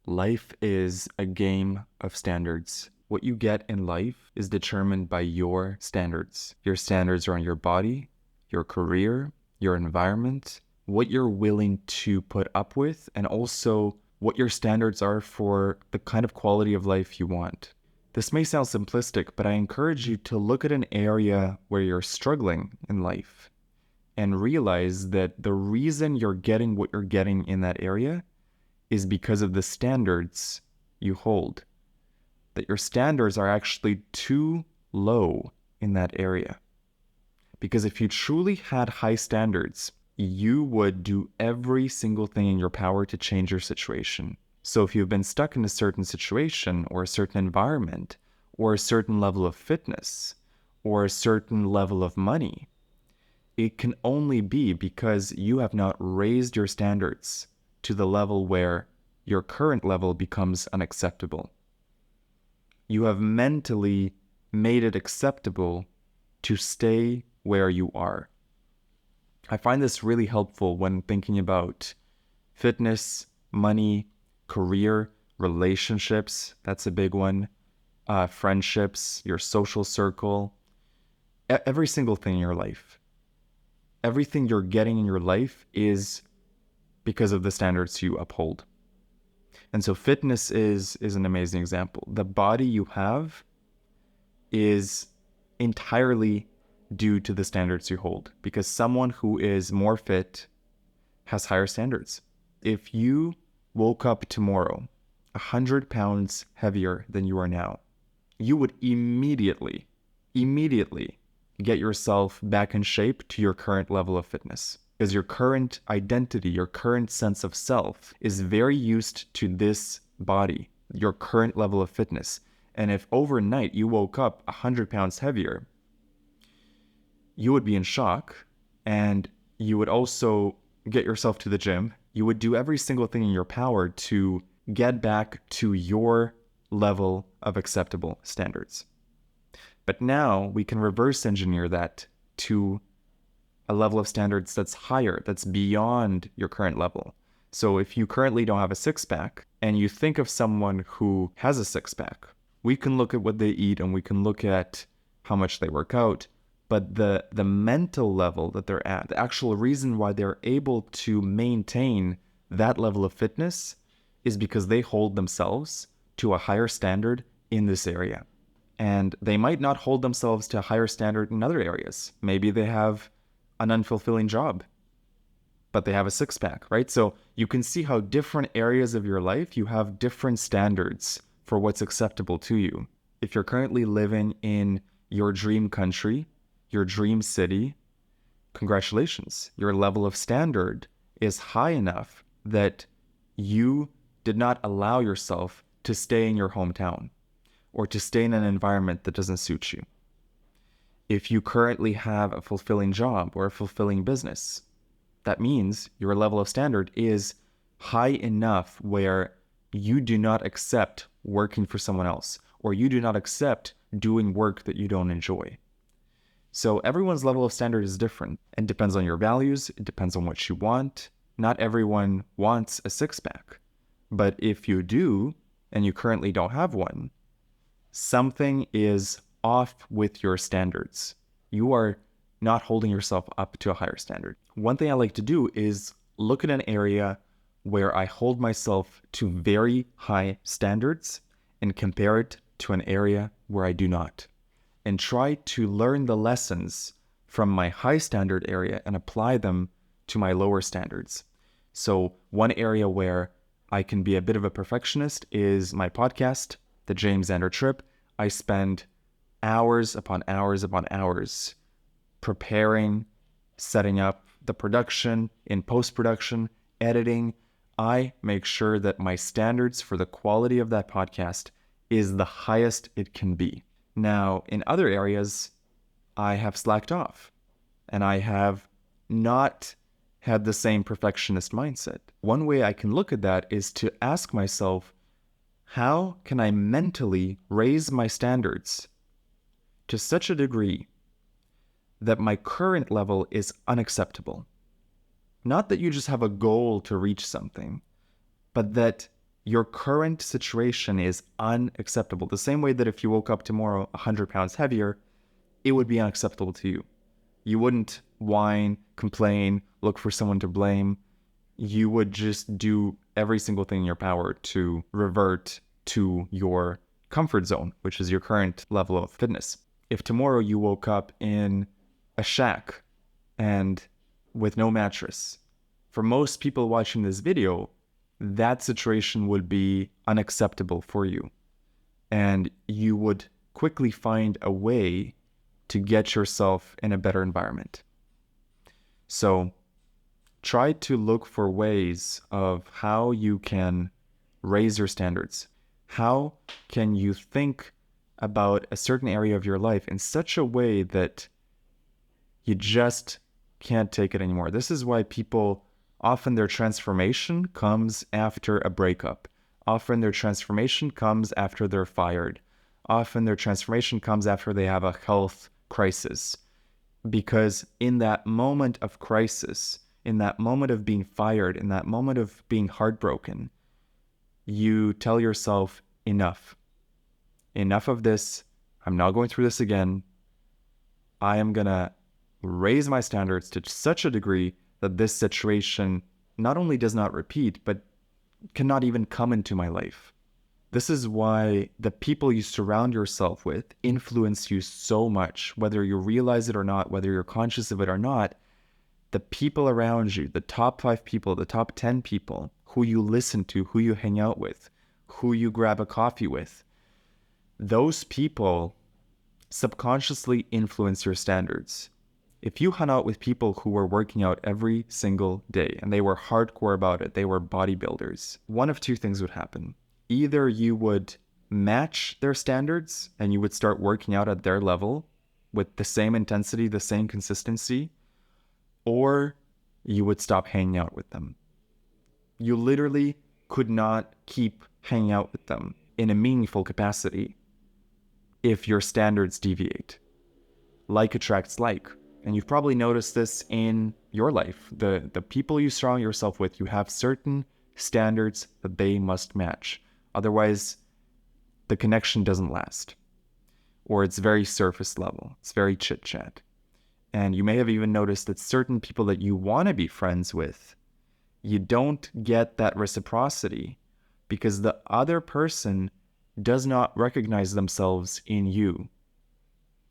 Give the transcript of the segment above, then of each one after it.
Life is a game of standards. What you get in life is determined by your standards. Your standards are on your body, your career, your environment, what you're willing to put up with, and also what your standards are for the kind of quality of life you want. This may sound simplistic, but I encourage you to look at an area where you're struggling in life and realize that the reason you're getting what you're getting in that area is because of the standards you hold. That your standards are actually too low in that area. Because if you truly had high standards, you would do every single thing in your power to change your situation. So if you've been stuck in a certain situation or a certain environment or a certain level of fitness or a certain level of money, it can only be because you have not raised your standards to the level where your current level becomes unacceptable. You have mentally made it acceptable to stay where you are. I find this really helpful when thinking about fitness, money, career, relationships. That's a big one. Friendships, your social circle, every single thing in your life. Everything you're getting in your life is because of the standards you uphold. And so fitness is an amazing example. The body you have is entirely due to the standards you hold, because someone who is more fit has higher standards. If you woke up tomorrow 100 pounds heavier than you are now, you would immediately get yourself back in shape to your current level of fitness. Because your current identity, your current sense of self is very used to this body, your current level of fitness. And if overnight you woke up 100 pounds heavier, you would be in shock, and you would also get yourself to the gym. You would do every single thing in your power to get back to your level of acceptable standards. But now we can reverse engineer that to a level of standards that's higher, that's beyond your current level. So if you currently don't have a six-pack and you think of someone who has a six-pack, we can look at what they eat and we can look at how much they work out. But the mental level that they're at, the actual reason why they're able to maintain that level of fitness is because they hold themselves to a higher standard in this area. And they might not hold themselves to a higher standard in other areas. Maybe they have an unfulfilling job, but they have a six-pack, right? So you can see how different areas of your life, you have different standards for what's acceptable to you. If you're currently living in your dream country, your dream city, congratulations. Your level of standard is high enough that you did not allow yourself to stay in your hometown or to stay in an environment that doesn't suit you. If you currently have a fulfilling job or a fulfilling business, that means your level of standard is high enough where you do not accept working for someone else, or you do not accept doing work that you don't enjoy. So everyone's level of standard is different and depends on your values. It depends on what you want. Not everyone wants a six-pack, but if you do and you currently don't have one, something is off with your standards. You are not holding yourself up to a higher standard. One thing I like to do is look at an area where I hold myself to very high standards and compare it to an area where I do not, and try to learn the lessons from my high standard area and apply them to my lower standards. So one area where I can be a bit of a perfectionist is my podcast, the Xander Trip. I spend hours upon hours upon hours preparing, setting up the production, in post-production, editing. I make sure that my standards for the quality of that podcast is the highest it can be. Now, in other areas, I have slacked off and I have not had the same perfectionist mindset. One way I can look at that is to ask myself, how can I mentally raise my standards to such a degree that my current level is unacceptable? Not that you just have a goal to reach something, but that Your current situation is unacceptable. The same way that if you woke up tomorrow 100 pounds heavier, it would be unacceptable to you. You wouldn't whine, complain, look for someone to blame. You would just do every single thing in your power to revert to your comfort zone, which is your current level of fitness. If tomorrow you woke up in a shack and with no mattress, for most people watching this video, that situation would be unacceptable for you. And you would quickly find a way to get yourself in a better environment. So try to look for ways of how you can raise your standards. How can you think about a certain area of your life in such a way that you just can't take it anymore? This is why people, often their transformation comes after a breakup. Often their transformation comes after they're fired. Often their transformation comes after they have a health crisis. Because in that moment of crisis, in that moment of being fired, in that moment of being heartbroken, you tell yourself, enough. Enough of this. I'm not going through this again. I am going to raise my standards to such a degree that this situation not only does not repeat, but cannot even come into my life. This is why the people you surround yourself with influence you so much, whether you realize it or not, whether you're conscious of it or not. The people around you, the top 5 people, the top 10 people who you listen to, who you hang out with, who you grab a coffee with, those people subconsciously influence your standards. If you hung out with people who were working out every single day and they were hardcore about it, they were bodybuilders, one of two things would happen. Either you would match their standards and you would start working out at their level with the same intensity, the same consistency, or you would stop hanging out with them. You literally could not keep hanging out with them in a meaningful capacity if your standards deviate. Like attracts like. And you've probably noticed this in your life. The people you surround yourself with, you have certain standards that they must match. Otherwise, the connection doesn't last. Or it's very surface level. It's very chit-chat. And you may have even noticed that certain people that you want to be friends with, you don't get that reciprocity because the other person does not recognize themselves in you.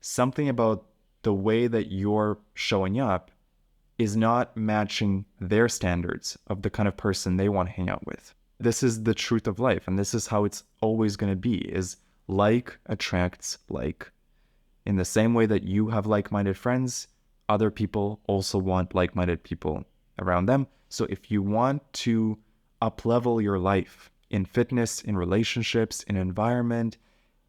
Something about the way that you're showing up is not matching their standards of the kind of person they want to hang out with. This is the truth of life, and this is how it's always going to be, is like attracts like. In the same way that you have like-minded friends, other people also want like-minded people around them. So if you want to up-level your life in fitness, in relationships, in environment,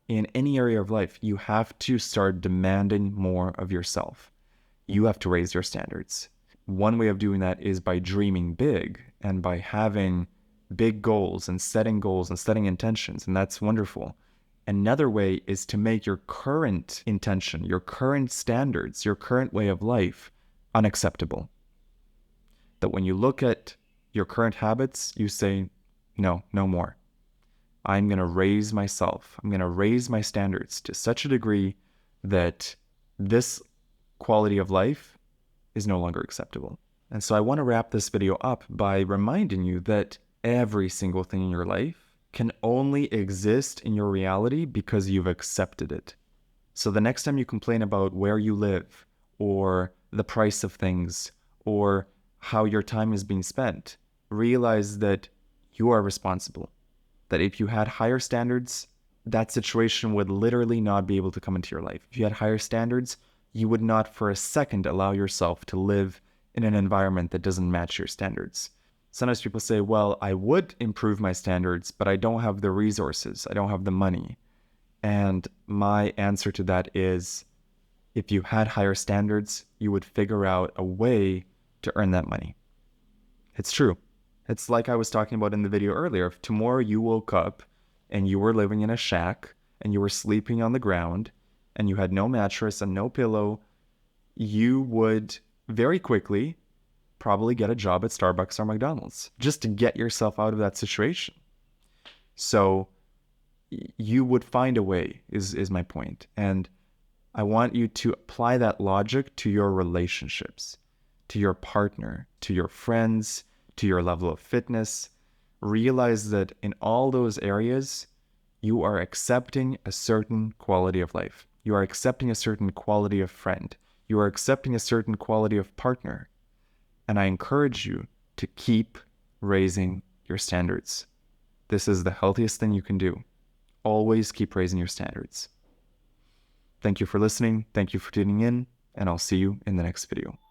in any area of life, you have to start demanding more of yourself. You have to raise your standards. One way of doing that is by dreaming big and by having big goals and setting intentions, and that's wonderful. Another way is to make your current intention, your current standards, your current way of life unacceptable. That when you look at your current habits, you say, no more. I'm going to raise myself. I'm going to raise my standards to such a degree that this quality of life is no longer acceptable. And so I want to wrap this video up by reminding you that every single thing in your life can only exist in your reality because you've accepted it. So the next time you complain about where you live or the price of things or how your time is being spent, realize that you are responsible. That if you had higher standards, that situation would literally not be able to come into your life. If you had higher standards, you would not for a second allow yourself to live in an environment that doesn't match your standards. Sometimes people say, well, I would improve my standards, but I don't have the resources. I don't have the money. And my answer to that is, if you had higher standards, you would figure out a way to earn that money. It's true. It's like I was talking about in the video earlier. If tomorrow you woke up and you were living in a shack and you were sleeping on the ground and you had no mattress and no pillow, you would very quickly probably get a job at Starbucks or McDonald's just to get yourself out of that situation. So you would find a way, is my point. And I want you to apply that logic to your relationships, to your partner, to your friends, to your level of fitness. Realize that in all those areas, you are accepting a certain quality of life. You are accepting a certain quality of friend. You are accepting a certain quality of partner. And I encourage you to keep raising your standards. This is the healthiest thing you can do. Always keep raising your standards. Thank you for listening. Thank you for tuning in, and I'll see you in the next video.